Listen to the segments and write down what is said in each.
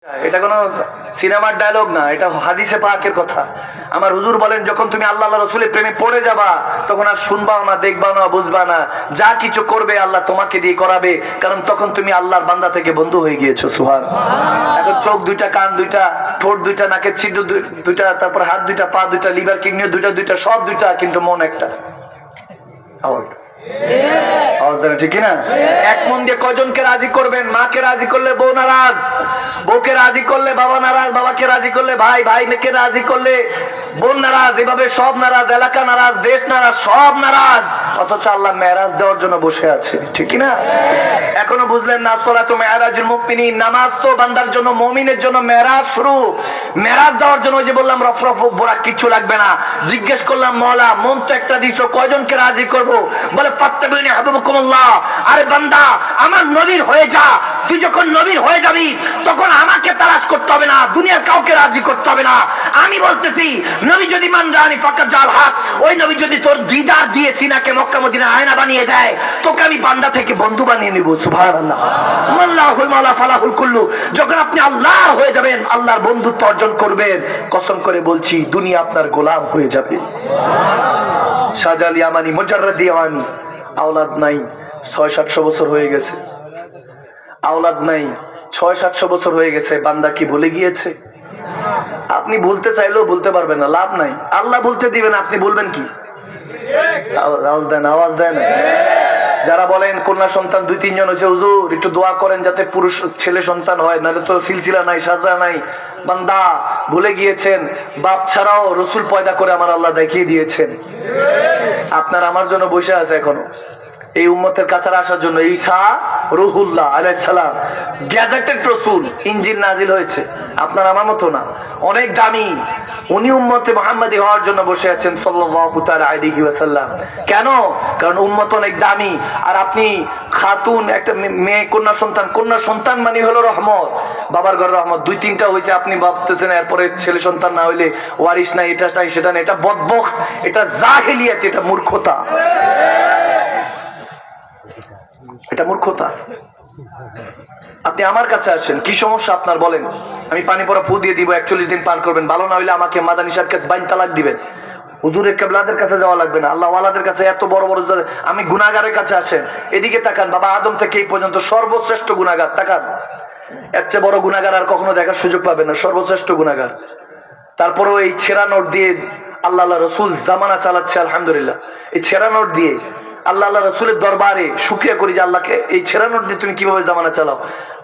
এটা কোনো সিনেমার ডায়লগ না, এটা হাদিসে পাকের কথা। আমার হুজুর বলেন, যখন তুমি আল্লাহ রাসূলের প্রেমে পড়ে যাবা তখন আর শুনবাও না, দেখবাও না, বুঝবা না, যা কিছু করবে আল্লাহ তোমাকে দিয়ে করাবে, কারণ তখন তুমি আল্লাহর বান্দা থেকে বন্ধু হয়ে গিয়েছো। সুবহানাল্লাহ। এখন চোখ দুইটা, কান দুইটা, ঠোঁট দুইটা, নাকের ছিদ্র দুইটা, তারপর হাত দুইটা, পা দুইটা, লিভার কিডনি দুইটা, সব দুইটা, কিন্তু মন একটা। আওয়াজ ঠিক না? এক মন দিয়ে কয়জনকে রাজি করবেন? মাকে রাজি করলে বউ নারাজ, বউকে রাজি করলে বাবা নারাজ, বাবাকে রাজি করলে ভাই, ভাইকে রাজি করলে বোন নারাজ, এভাবে সব নারাজ, এলাকা নারাজ, দেশ নারাজ, সব নারাজ। অথচ আল্লাহ মেরাজ দেওয়ার জন্য বসে আছে, ঠিক না? এখনো বুঝলেন না? সালাতু মেরাজুল মুমিনিন, নামাজ তো বান্দার জন্য, মুমিনের জন্য মেরাজ শুরু। মেরাজ দেওয়ার জন্য ওই যে বললাম রফরফ বোরাক কিচ্ছু লাগবে না। জিজ্ঞেস করলাম, মওলা মন তো একটা দিছো, কয়জনকে রাজি করব? বলে ফাত্তাবিনি হাবিবুকুমুল্লাহ। আরে বান্দা, আমার নবীর হয়ে যা। তুই যখন নবীর হয়ে যাবি তখন আমাকে তালাশ করতে হবে না, দুনিয়ার কাউকে রাজি করতে হবে না। আমি বলতেছি, নবী যদি মান রানি ফাকাত জাল হক, ওই নবী যদি তোর দিদার দিয়ে সিনাকে মক্কা মদিনা আয়না বানিয়ে দেয়, তোকে আমি বান্দা থেকে বন্ধু বানিয়ে নিব। সুবহানাল্লাহ। আল্লাহুল মাওলা ফালাহুল কুল্লু। যখন আপনি আল্লাহর হয়ে যাবেন, আল্লাহর বন্ধুত্ব অর্জন করবেন, কসম করে বলছি দুনিয়া আপনার গোলাম হয়ে যাবে। শাহজালি আমানি মুজাররাদ ইয়ামানি, আওলাদ নাই, 600-700 বছর হয়ে গেছে, আওলাদ নাই, 600-700 বছর হয়ে গেছে। বান্দা কি ভুলে গিয়েছে? আপনি ভুলতে চাইলেও ভুলতে পারবেন না, লাভ নাই। আল্লাহ বলতে দিবেন, আপনি বলবেন কি? আওয়াজ দেন। যারা বলেন কন্যা সন্তান 2-3 জন হয়েছে, হুজুর একটু দোয়া করেন যাতে পুরুষ ছেলে সন্তান হয়, নাহলে তো সিলসিলা নাই, সাজা নাই। বান্দা ভুলে গিয়েছেন, বাপ ছাড়াও রসুল পয়দা করে আমার আল্লাহ দেখিয়ে দিয়েছেন। আপনার আমার জন্য বসে আছে এখনো এই উম্মতের কাতারে আসার জন্য। ঈসা রুহুল্লাহ আলাইহিস সালাম গ্যাজেটেড রাসূল, ইনজিল নাজিল হয়েছে, আপনার আমার মতো না, অনেক দামি। উনি উম্মতে মুহাম্মাদি হওয়ার জন্য বসে আছেন সাল্লাল্লাহু তাআলা আলাইহি ওয়াসাল্লাম। কেন? কারণ উম্মত অনেক দামি। আর আপনি খাতুন, একটা মেয়ে, কন্যা সন্তান মানে হলো রহমত, বাবার ঘরের রহমত। 2-3টা হয়েছে, আপনি ভাবতেছেন এরপরে ছেলে সন্তান না হইলে ওয়ারিশ নাই, এটা নাই, সেটা নাই। এটা বদবখত, এটা জাহেলিয়াত, এটা মূর্খতা, এটা মূর্খতা। আপনি আমার কাছে আসেন, কি সমস্যা আপনার বলেন? আমি পানি পড়া ফু দিয়ে দিব, 41 দিন পান করবেন, ভালো না হইলে আমাকে মাদানী সাহেবকে বাইন তালাক দিবেন। হুজুরের কেবলাদের কাছে যাওয়া লাগবে না, আল্লাহ ওয়ালাদের কাছে, এত বড় বড়। আমি গুনাহগারের কাছে আসেন, এদিকে তাকান, বাবা আদম থেকে এই পর্যন্ত সর্বশ্রেষ্ঠ গুনাহগার, তাকান। এর চেয়ে বড় গুনাহগার আর কখনো দেখার সুযোগ পাবেন না, সর্বশ্রেষ্ঠ গুনাহগার। তারপরেও এই ছেঁড়া নোট দিয়ে আল্লাহ রসুল জামানা চালাচ্ছে, আলহামদুলিল্লাহ। এই ছেঁড়া নোট দিয়ে আল্লাহ রসুলের দরবারে শুকরিয়া করি যে আল্লাহকে, এই ছেঁড়া নোট দিয়ে তুমি কিভাবে জামানা চালাও।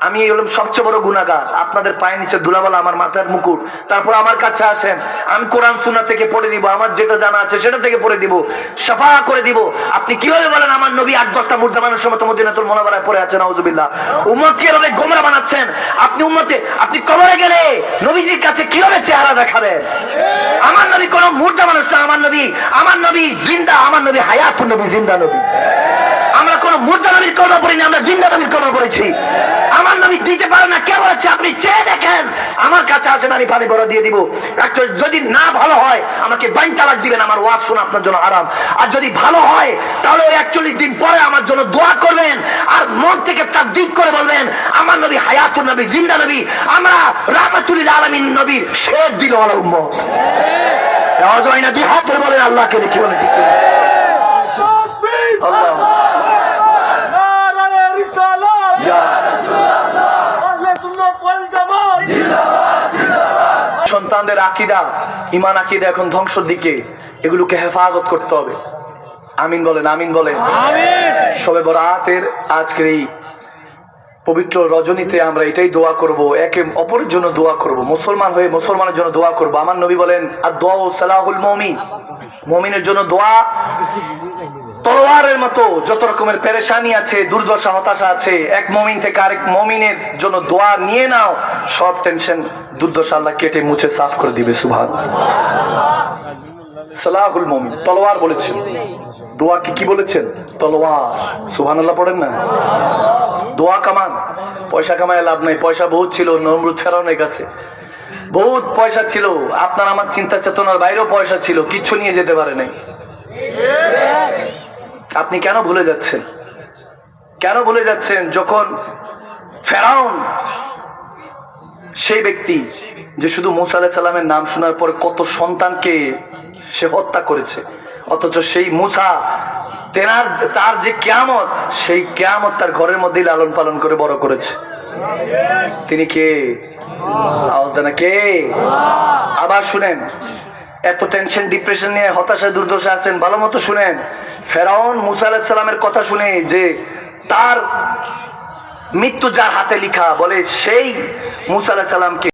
আমি হলাম সবচেয়ে বড় গুনাহগার, আপনাদের পায়ের নিচে ধুলাবালা, আমার মাথার মুকুট। তারপর আমার কাছে আসেন, আমি কোরআন সুন্নাহ থেকে পড়ে দিব, আমার যেটা জানা আছে সেটা থেকে পড়ে দিব, শাফা করে দিব। আপনি কিভাবে বলেন আমার নবী 8-10টা মুর্দা মানুষের সময় মদিনাতুল মুনাওয়ারায় পড়ে আছেন? নাউজুবিল্লাহ। উম্মতকে এভাবে গোমরা বানাচ্ছেন। আপনি কবরে গেলে নবীজির কাছে কিভাবে চেহারা দেখাবেন? আমার নবী কোন মুর্দা মানুষ না, আমার নবী জিন্দা, আমার নবী হায়াতুন নবী, জিন্দা নবী। আমরা কোন মুর্দা নবীর কবর পড়িনি, আমরা জিন্দা নবীর কবর পড়েছি। আমার নবী দিতে পারে না, কে বলেছে? আপনি চেয়ে দেখেন, আমার কাছে আসেন, আমি পানি ভরা দিয়ে দিব। যদি না ভালো হয় আমাকে বাইন তালাক দিবেন, আমার ওয়াজ শোনা আপনার জন্য আরাম। আর যদি ভালো হয় তাহলে ওই 41 দিন পরে আমার জন্য দোয়া করবেন, আর মন থেকে তাকদীর করে বলবেন আমার নবী হায়াতুন নবী, জিন্দা নবী, আমরা রাহমাতুল লিল আলামিন নবীর শের দিলওয়ালা উম্মত। আওয়াজ হয় না? দুই হাত ধরে বলেন আল্লাহকে দেখি, বলে ঠিক আল্লাহ। সন্তানদের আকীদা, ঈমান আকীদা এখন ধ্বংসের দিকে, এগুলোকে হেফাজত করতে হবে। আমিন বলেন, আমিন বলেন। শবে বরাতের আজকের এই পবিত্র রজনীতে আমরা এটাই দোয়া করব, একে অপরের জন্য দোয়া করব, মুসলমান হয়ে মুসলমানের জন্য দোয়া করব। আমার নবী বলেন আদ-দুআউ সালাহুল মুমিন, মুমিনের জন্য দোয়া তলোয়ারের মতো। যত রকমের পেরেশানি আছে, দুর্দশা, হতাশা আছে, এক মুমিন থেকে আরেক মুমিনের জন্য দোয়া নিয়ে নাও, সব টেনশন দুর্দশা আল্লাহ কেটে মুছে সাফ করে দিবে। সুবহানাল্লাহ। সালাহুল মুমিন, তলোয়ার বলেছেন। দোয়াকে কি বলেছেন? তলোয়ার। সুবহানাল্লাহ পড়েন না? দোয়া কামান, পয়সা কামায় লাভ নাই। পয়সা বহুত ছিল নমরুদ ফেরাউনের কাছে, বহুত পয়সা ছিল। আপনার আমার চিন্তা চেতনার বাইরেও পয়সা ছিল, কিচ্ছু নিয়ে যেতে পারে নাই। আপনি কেন ভুলে যাচ্ছেন? কেন ভুলে যাচ্ছেন? যখন ফেরাউন সেই ব্যক্তি যে শুধু মুসা আলাইহিস সালামের নাম শোনার পরে কত সন্তানকে সে হত্যা করেছে, অথচ সেই মুসা তার যে কিয়ামত, সেই কিয়ামত তার ঘরের মধ্যেই লালন পালন করে বড় করেছে। তিনি কে? আওয়াজ দেন না, কে? আবার শুনেন, এত টেনশন ডিপ্রেশন নিয়ে হতাশায় দুর্দশা আছেন, ভালো মতো শুনেন। ফেরাউন মুসা আলাইহিস সালামের কথা শুনে যে তার মৃত্যু যার হাতে লিখা, বলে সেই মুসা আলাইহিস সালামকে